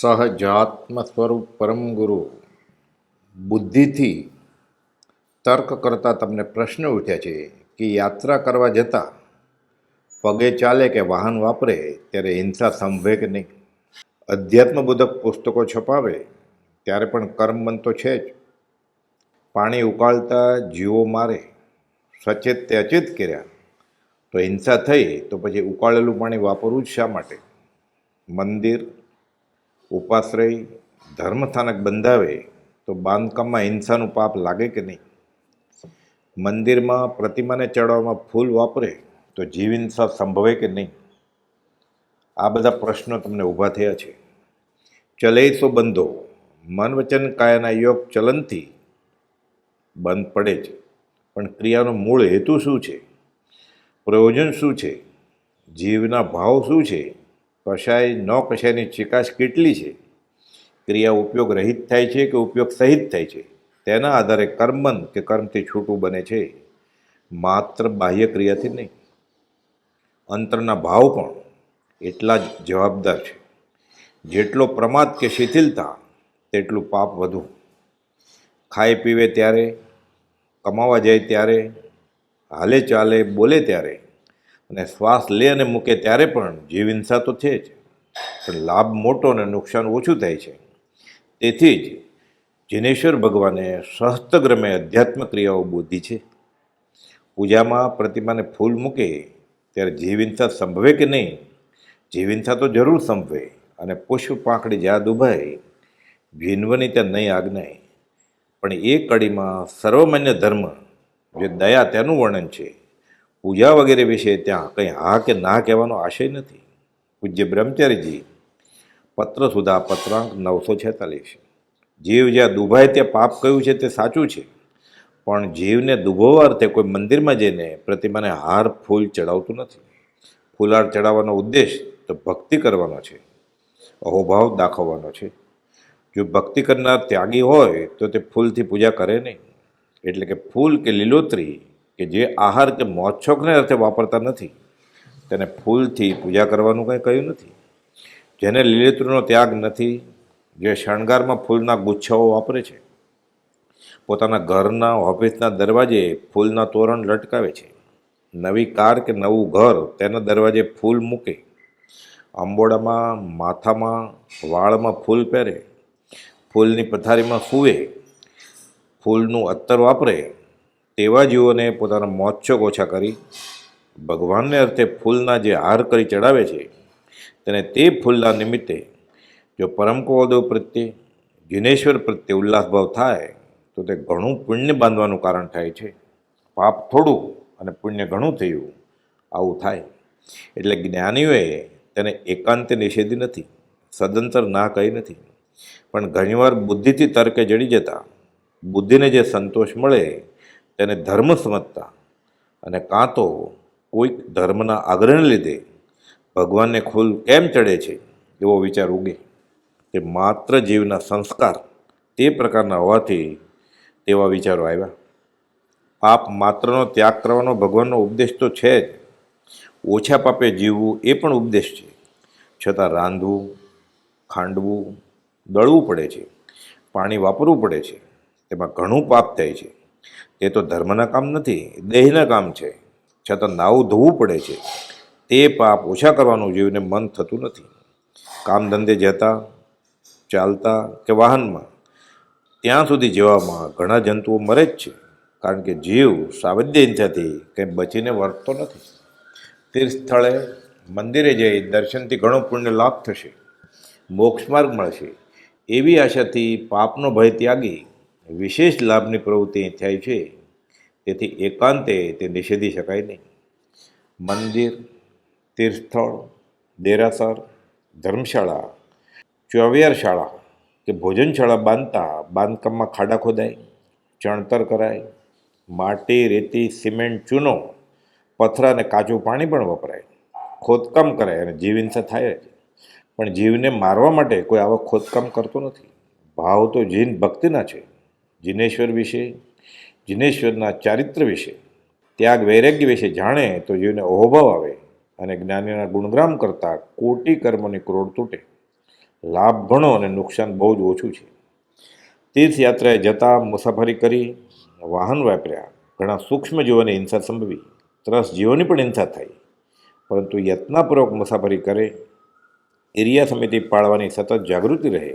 સહજાત્મ સ્વરૂપ પરમ ગુરુ બુદ્ધિથી તર્ક કરતાં તમને પ્રશ્ન ઉઠ્યા છે કે યાત્રા કરવા જતાં પગે ચાલે કે વાહન વાપરે ત્યારે હિંસા સંભવે કે નહીં. અધ્યાત્મબોધક પુસ્તકો છપાવે ત્યારે પણ કર્મબંધ તો છે જ. પાણી ઉકાળતા જીવો મારે સચેત તે અચેત કર્યા તો હિંસા થઈ તો પછી ઉકાળેલું પાણી વાપરવું જ શા માટે? મંદિર ઉપાશ્રય ધર્મસ્થાનક બંધાવે તો બાંધકામમાં હિંસાનું પાપ લાગે કે નહીં? મંદિરમાં પ્રતિમાને ચડાવવામાં ફૂલ વાપરે તો જીવ હિંસા સંભવે કે નહીં? આ બધા પ્રશ્નો તમને ઊભા થયા છે. ચલે સો બંધો મન વચન કાયાના યોગ ચલનથી બંધ પડે છે, પણ ક્રિયાનો મૂળ હેતુ શું છે? પ્રયોજન શું છે? જીવના ભાવ શું છે? કશાય ન કશાયની ચિકાશ કેટલી છે? ક્રિયા ઉપયોગ રહિત થાય છે કે ઉપયોગ સહિત થાય છે? તેના આધારે કર્મબંધ કે કર્મથી છૂટું બને છે, માત્ર બાહ્ય ક્રિયાથી નહીં. અંતરના ભાવ પણ એટલા જ જવાબદાર છે. જેટલો પ્રમાદ કે શિથિલતા તેટલું પાપ વધુ. ખાય પીવે ત્યારે, કમાવા જાય ત્યારે, હાલે ચાલે બોલે ત્યારે અને શ્વાસ લે અને મૂકે ત્યારે પણ જીવ હિંસા તો છે જ, પણ લાભ મોટો અને નુકસાન ઓછું થાય છે. તેથી જ જિનેશ્વર ભગવાને સહસ્તગ્રમે અધ્યાત્મ ક્રિયાઓ બોધી છે. પૂજામાં પ્રતિમાને ફૂલ મૂકે ત્યારે જીવ હિંસા સંભવે કે નહીં? જીવ હિંસા તો જરૂર સંભવે, અને પુષ્પ પાંખડી જ્યાં દુભાય ભીનવની ત્યાં નહીં આજ્ઞાય. પણ એ કડીમાં સર્વમાન્ય ધર્મ જે દયા તેનું વર્ણન છે. પૂજા વગેરે વિશે ત્યાં કંઈ હા કે ના કહેવાનો આશય નથી. પૂજ્ય બ્રહ્મચારીજી પત્ર સુધા પત્રાંક 946. જીવ જ્યાં દુભાય ત્યાં પાપ કયું છે તે સાચું છે, પણ જીવને દુભોવા અર્થે કોઈ મંદિરમાં જઈને પ્રતિમાને હાર ફૂલ ચડાવતું નથી. ફૂલહાર ચડાવવાનો ઉદ્દેશ તો ભક્તિ કરવાનો છે, અહોભાવ દાખવવાનો છે. જો ભક્તિ કરનાર ત્યાગી હોય તો તે ફૂલથી પૂજા કરે નહીં. એટલે કે ફૂલ કે લીલોતરી કે જે આહાર કે મોજશોખને અર્થે વાપરતા નથી તેને ફૂલથી પૂજા કરવાનું કંઈ કહ્યું નથી. જેને લીલોતરીનો ત્યાગ નથી, જે શણગારમાં ફૂલના ગુચ્છાઓ વાપરે છે, પોતાના ઘરના ઓફિસના દરવાજે ફૂલના તોરણ લટકાવે છે, નવી કાર કે નવું ઘર તેના દરવાજે ફૂલ મૂકે, આંબોડામાં માથામાં વાળમાં ફૂલ પહેરે, ફૂલની પથારીમાં સૂવે, ફૂલનું અત્તર વાપરે, તેવા જીવોને પોતાના મોજશોખ ઓછા કરી ભગવાનને અર્થે ફૂલના જે હાર કરી ચડાવે છે તેને તે ફૂલના નિમિત્તે જો પરમકોદેવ પ્રત્યે જિનેશ્વર પ્રત્યે ઉલ્લાસભાવ થાય તો તે ઘણું પુણ્ય બાંધવાનું કારણ થાય છે. પાપ થોડું અને પુણ્ય ઘણું થયું, આવું થાય. એટલે જ્ઞાનીઓએ તેને એકાંતે નિષેધી નથી, સદંતર ના કહી નથી. પણ ઘણીવાર બુદ્ધિથી તર્કે જડી જતા બુદ્ધિને જે સંતોષ મળે તેને ધર્મ સમજતા અને કાં તો કોઈક ધર્મના આગ્રહને લીધે ભગવાનને ફૂલ કેમ ચડે છે એવો વિચાર ઉગે. તે માત્ર જીવના સંસ્કાર તે પ્રકારના હોવાથી તેવા વિચારો આવ્યા. પાપ માત્રનો ત્યાગ કરવાનો ભગવાનનો ઉપદેશ તો છે જ. ઓછા પાપે જીવવું એ પણ ઉપદેશ છે. છતાં રાંધવું, ખાંડવું, દળવું પડે છે, પાણી વાપરવું પડે છે, તેમાં ઘણું પાપ થાય છે. તે તો ધર્મના કામ નથી, દેહના કામ છે. છતાં નાવું ધોવું પડે છે, તે પાપ ઓછા કરવાનું જીવને મન થતું નથી. કામ ધંધે જતા, ચાલતા કે વાહનમાં ત્યાં સુધી જવામાં ઘણા જંતુઓ મરે જ છે, કારણ કે જીવ સાવધ્ય હિંસાથી કંઈ બચીને વર્તતો નથી. તીર્થસ્થળે મંદિરે જઈ દર્શનથી ઘણો પુણ્ય લાભ થશે, મોક્ષ માર્ગ મળશે એવી આશાથી પાપનો ભય ત્યાગી વિશેષ લાભની પ્રવૃત્તિ થાય છે. તેથી એકાંતે તે નિષેધી શકાય નહીં. મંદિર, તીર્થસ્થળ, દેરાસર, ધર્મશાળા, ચોવિહારશાળા કે ભોજનશાળા બાંધતા બાંધકામમાં ખાડા ખોદાય, ચણતર કરાય, માટી, રેતી, સિમેન્ટ, ચૂનો, પથરા અને કાચું પાણી પણ વપરાય, ખોદકામ કરાય અને જીવ હિંસા થાય જ. પણ જીવને મારવા માટે કોઈ આવા ખોદકામ કરતો નથી. ભાવ તો જીન ભક્તિના છે. જિનેશ્વર વિશે, જિનેશ્વરના ચારિત્ર વિશે, ત્યાગ વૈરાગ્ય વિશે જાણે તો જીવને અહોભાવ આવે અને જ્ઞાનીના ગુણગ્રામ કરતાં કોટી કર્મોની ક્રોડ તૂટે. લાભ ઘણો અને નુકસાન બહુ જ ઓછું છે. તીર્થયાત્રાએ જતાં મુસાફરી કરી, વાહન વાપર્યા, ઘણા સૂક્ષ્મ જીવોની હિંસા સંભવી, ત્રસ જીવોની પણ હિંસા થઈ, પરંતુ યત્નપૂર્વક મુસાફરી કરે, એરિયા સમિતિ પાળવાની સતત જાગૃતિ રહે,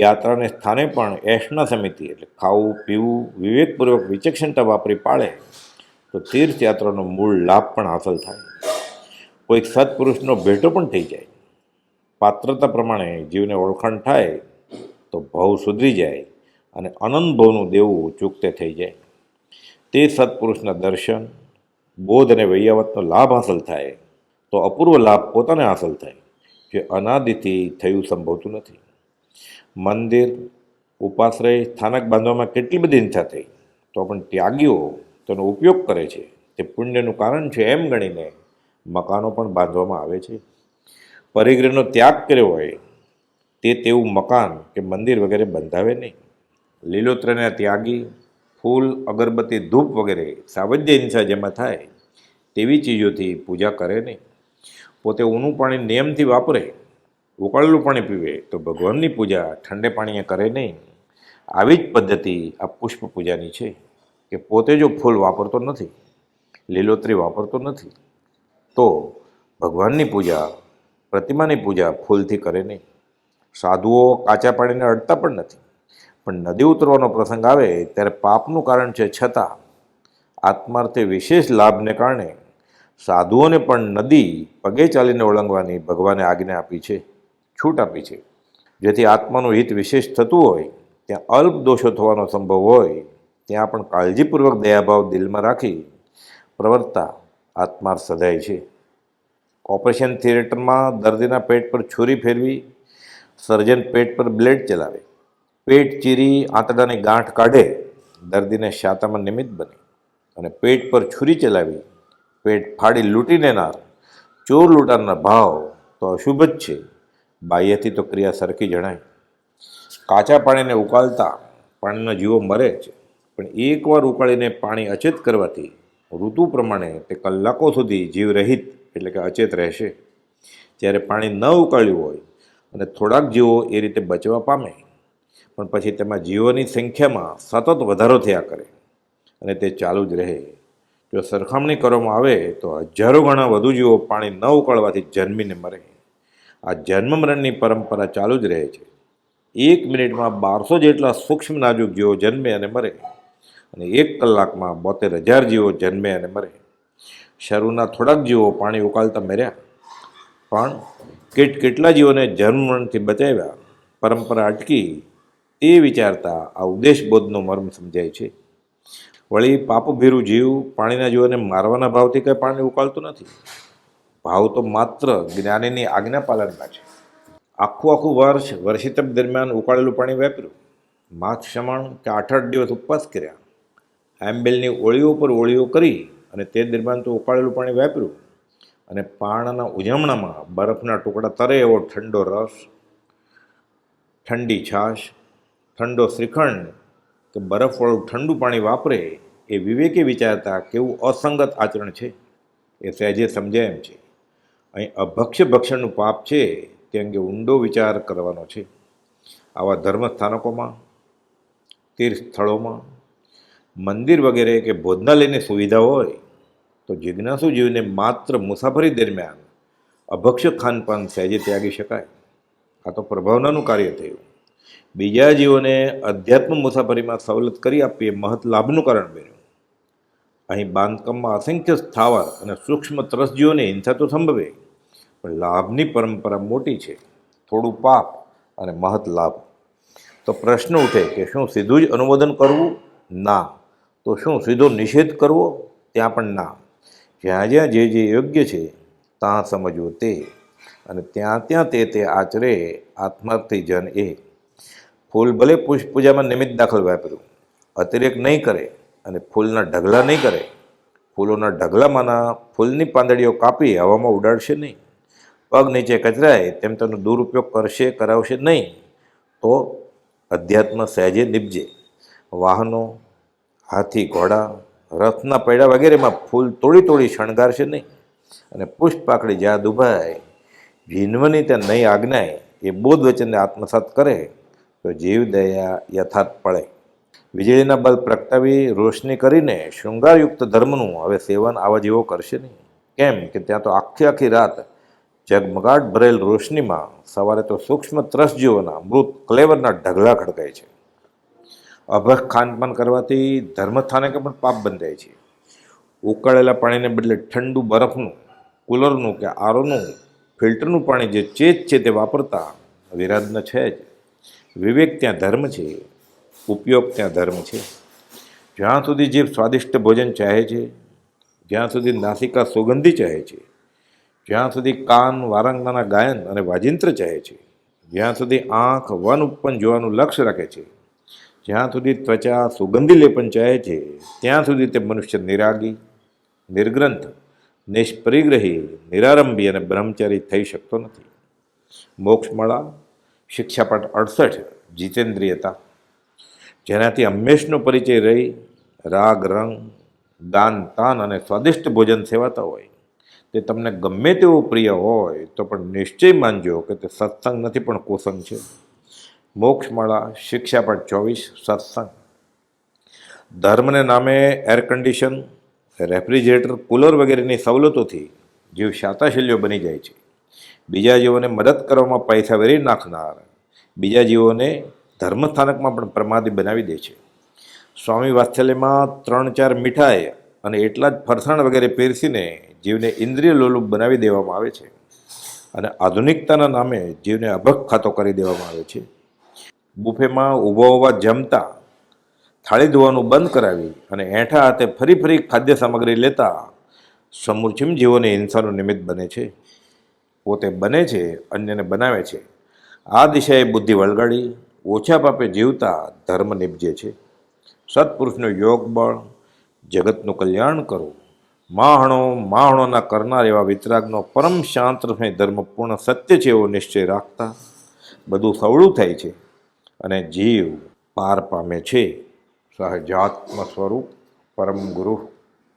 યાત્રાને સ્થાને પણ એશના સમિતિ એટલે ખાવું પીવું વિવેકપૂર્વક વિચક્ષણતા વાપરી પાળે તો તીર્થયાત્રાનો મૂળ લાભ પણ હાંસલ થાય. કોઈક સત્પુરુષનો ભેટો પણ થઈ જાય. પાત્રતા પ્રમાણે જીવને ઓળખાણ થાય તો ભાવ સુધરી જાય અને અનંત ભાવનું દેવું ચૂકતે થઈ જાય. તે સત્પુરુષના દર્શન, બોધ અને વૈયાવતનો લાભ હાંસલ થાય તો અપૂર્વ લાભ પોતાને હાંસલ થાય, જે અનાદિથી થયું સંભવતું નથી. મંદિર, ઉપાશ્રય, સ્થાનક બાંધવામાં કેટલી બધી હિંસા થઈ, તો પણ ત્યાગીઓ તેનો ઉપયોગ કરે છે, તે પુણ્યનું કારણ છે એમ ગણીને મકાનો પણ બાંધવામાં આવે છે. પરિગ્રહનો ત્યાગ કર્યો હોય તે તેવું મકાન કે મંદિર વગેરે બંધાવે નહીં. લીલોતરાના ત્યાગી ફૂલ, અગરબત્તી, ધૂપ વગેરે સાવજ્ય હિંસા જેમાં થાય તેવી ચીજોથી પૂજા કરે નહીં. પોતે ઊનું પાણી નિયમથી વાપરે, ઉકાળેલું પાણી પીવે તો ભગવાનની પૂજા ઠંડે પાણીએ કરે નહીં. આવી જ પદ્ધતિ આ પુષ્પ પૂજાની છે કે પોતે જો ફૂલ વાપરતો નથી, લીલોતરી વાપરતો નથી, તો ભગવાનની પૂજા, પ્રતિમાની પૂજા ફૂલથી કરે નહીં. સાધુઓ કાચા પાણીને અડતા પણ નથી, પણ નદી ઉતરવાનો પ્રસંગ આવે ત્યારે પાપનું કારણ છે છતાં આત્માર્થે વિશેષ લાભને કારણે સાધુઓને પણ નદી પગે ચાલીને ઓળંગવાની ભગવાને આજ્ઞા આપી છે, છૂટ આપી છે. જેથી આત્માનું હિત વિશેષ થતું હોય, ત્યાં અલ્પ દોષો થવાનો સંભવ હોય, ત્યાં પણ કાળજીપૂર્વક દયાભાવ દિલમાં રાખી પ્રવર્તતા આત્મા સધાય છે. ઓપરેશન થિયેટરમાં દર્દીના પેટ પર છુરી ફેરવી સર્જન પેટ પર બ્લેડ ચલાવે, પેટ ચીરી આંતરડાની ગાંઠ કાઢે, દર્દીને શાતામાં નિમિત્ત બને, અને પેટ પર છુરી ચલાવી પેટ ફાડી લૂંટી લેનાર ચોર લૂંટારના ભાવ તો અશુભ જ છે. બાહ્યથી તો ક્રિયા સરખી જણાય. કાચા પાણીને ઉકાળતા પાણીના જીવો મરે છે, પણ એકવાર ઉકાળીને પાણી અચેત કરવાથી ઋતુ પ્રમાણે તે કલાકો સુધી જીવરહિત એટલે કે અચેત રહેશે. જ્યારે પાણી ન ઉકાળ્યું હોય અને થોડાક જીવો એ રીતે બચવા પામે, પણ પછી તેમાં જીવોની સંખ્યામાં સતત વધારો થયા કરે અને તે ચાલુ જ રહે. જો સરખામણી કરવામાં આવે તો હજારો ગણા વધુ જીવો પાણી ન ઉકાળવાથી જન્મીને મરે. આ જન્મ મરણની પરંપરા ચાલુ જ રહે છે. 1 મિનિટમાં 1200 જેટલા સૂક્ષ્મ નાજુક જીવો જન્મે અને મરે, અને 1 કલાકમાં 72,000 જીવો જન્મે અને મરે. શરૂના થોડાક જીવો પાણી ઉકાળતા મર્યા, પણ કેટલા જીવોને જન્મ મરણથી બચાવ્યા, પરંપરા અટકી, તે વિચારતા આ ઉદ્દેશબોધનો મર્મ સમજાય છે. વળી પાપભીરું જીવ પાણીના જીવોને મારવાના ભાવથી કંઈ પાણી ઉકાળતું નથી. ભાવ તો માત્ર જ્ઞાનીની આજ્ઞા પાલનમાં છે. આખું વર્ષ વર્ષિતપ દરમિયાન ઉકાળેલું પાણી વાપર્યું, માસ શમણ કે 8 દિવસ ઉપવાસ કર્યા, આંબેલની ઓળીઓ પર ઓળીઓ કરી અને તે દરમિયાન તો ઉકાળેલું પાણી વાપર્યું, અને પારણાના ઉજવણામાં બરફના ટુકડા તરે એવો ઠંડો રસ, ઠંડી છાશ, ઠંડો શ્રીખંડ કે બરફવાળું ઠંડુ પાણી વાપરે એ વિવેકે વિચારતા કેવું અસંગત આચરણ છે એ સહેજે સમજાય એમ છે. અહીં અભક્ષ્ય ભક્ષણનું પાપ છે તે અંગે ઊંડો વિચાર કરવાનો છે. આવા ધર્મસ્થાનકોમાં, તીર્થ સ્થળોમાં, મંદિર વગેરે કે ભોજનાલયની સુવિધા હોય તો જિજ્ઞાસુ જીવને માત્ર મુસાફરી દરમિયાન અભક્ષ્ય ખાનપાન સહેજે ત્યાગી શકાય. આ તો પ્રભાવનાનું કાર્ય થયું. બીજા જીવોને અધ્યાત્મ મુસાફરીમાં સવલત કરી આપવી એ મહત લાભનું કારણ બન્યું. અહીં બાંધકામમાં અસંખ્ય સ્થાવર અને સૂક્ષ્મ ત્રસજીવોની હિંસા તો સંભવે, પણ લાભની પરંપરા મોટી છે. થોડું પાપ અને મહત લાભ. તો પ્રશ્ન ઉઠે કે શું સીધું જ અનુમોદન કરવું? ના. તો શું સીધો નિષેધ કરવો? ત્યાં પણ ના. જ્યાં જ્યાં જે યોગ્ય છે ત્યાં સમજવું તે, અને ત્યાં તે આચરે આત્માર્થી જન એ. ફૂલ ભલે પુષ્પ પૂજામાં નિમિત્ત દાખલ વાપર્યું, અતિરેક નહીં કરે અને ફૂલના ઢગલા નહીં કરે. ફૂલોના ઢગલામાંના ફૂલની પાંદડીઓ કાપી હવામાં ઉડાડશે નહીં. પગ નીચે કચરાય તેમ તેનો દુરુપયોગ કરાવશે નહીં. તો અધ્યાત્મ સહેજે નિપજે. વાહનો, હાથી, ઘોડા, રથના પૈડા વગેરેમાં ફૂલ તોડી શણગારશે નહીં, અને પુષ્પ પાકડી જ્યાં દુભાય ભીનવની ત્યાં નહીં આજ્ઞાએ એ બોધ વચનને આત્મસાત કરે તો જીવ દયા યથાર્થ પડે. વીજળીના બલ્બ પ્રગટાવી રોશની કરીને શૃંગારયુક્ત ધર્મનું હવે સેવન આવા જેવો કરશે નહીં. કેમ કે ત્યાં તો આખી આખી રાત ઝગમગાટ ભરેલ રોશનીમાં સવારે તો સૂક્ષ્મ ત્રસજીવોના મૃત ક્લેવરના ઢગલા ખડકાય છે. અભખ ખાનપાન કરવાથી ધર્મસ્થાનકે પણ પાપ બંધાય છે. ઉકાળેલા પાણીને બદલે ઠંડુ બરફનું, કુલરનું કે આરોનું ફિલ્ટરનું પાણી જે ચેત છે તે વાપરતા વિરાધન છે જ. વિવેક ત્યાં ધર્મ છે, ઉપયોગ ત્યાં ધર્મ છે. જ્યાં સુધી જીભ સ્વાદિષ્ટ ભોજન ચાહે છે, જ્યાં સુધી નાસિકા સુગંધી ચાહે છે, જ્યાં સુધી કાન વારંગના ગાયન અને વાજિંત્ર ચાહે છે, જ્યાં સુધી આંખ વન ઉપવન જોવાનું લક્ષ્ય રાખે છે, જ્યાં સુધી ત્વચા સુગંધી લેપન ચાહે છે, ત્યાં સુધી તે મનુષ્ય નિરાગી, નિર્ગ્રંથ, નિષ્પરિગ્રહી, નિરારંભી અને બ્રહ્મચારી થઈ શકતો નથી. મોક્ષમાળા શિક્ષાપાઠ 68 જીતેન્દ્રિયતા. જેનાથી હંમેશનો પરિચય રહી રાગ રંગ, દાન તાન અને સ્વાદિષ્ટ ભોજન સેવાતા હોય તે તમને ગમે તેવું પ્રિય હોય તો પણ નિશ્ચય માનજો કે તે સત્સંગ નથી પણ કુસંગ છે. મોક્ષમાળા શિક્ષાપાઠ 24 સત્સંગ. ધર્મને નામે એર કન્ડિશન, રેફ્રિજરેટર, કુલર વગેરેની સવલતોથી જીવ શાતાશલ્યો બની જાય છે. બીજા જીવોને મદદ કરવામાં પૈસા વેરી નાખનાર બીજા જીવોને ધર્મસ્થાનકમાં પણ પ્રમાદી બનાવી દે છે. સ્વામી વાત્સલ્યમાં 3-4 મીઠાઈ અને એટલા જ ફરસાણ વગેરે પીરસીને જીવને ઇન્દ્રિય લોલુપ બનાવી દેવામાં આવે છે અને આધુનિકતાના નામે જીવને અભખ ખાતો કરી દેવામાં આવે છે. બુફેમાં ઊભા ઊભા જમતા થાળી ધોવાનું બંધ કરાવી અને એઠા હાથે ફરી ફરી ખાદ્ય સામગ્રી લેતા સમૂર્છિમ જીવોને હિંસાનું નિમિત્ત બને છે. પોતે બને છે, અન્યને બનાવે છે. આ દિશાએ બુદ્ધિ વળગાડી ઓછા પાપે જીવતા ધર્મ નિપજે છે. સત્પુરુષનું યોગ બળ, જગતનું કલ્યાણ કરો, માહણોના કરનાર એવા વિતરાગનો પરમ શાંત ધર્મપૂર્ણ સત્ય છે એવો નિશ્ચય રાખતા બધું સવળું થાય છે અને જીવ પાર પામે છે. સહજાત્મ સ્વરૂપ પરમ ગુરુ.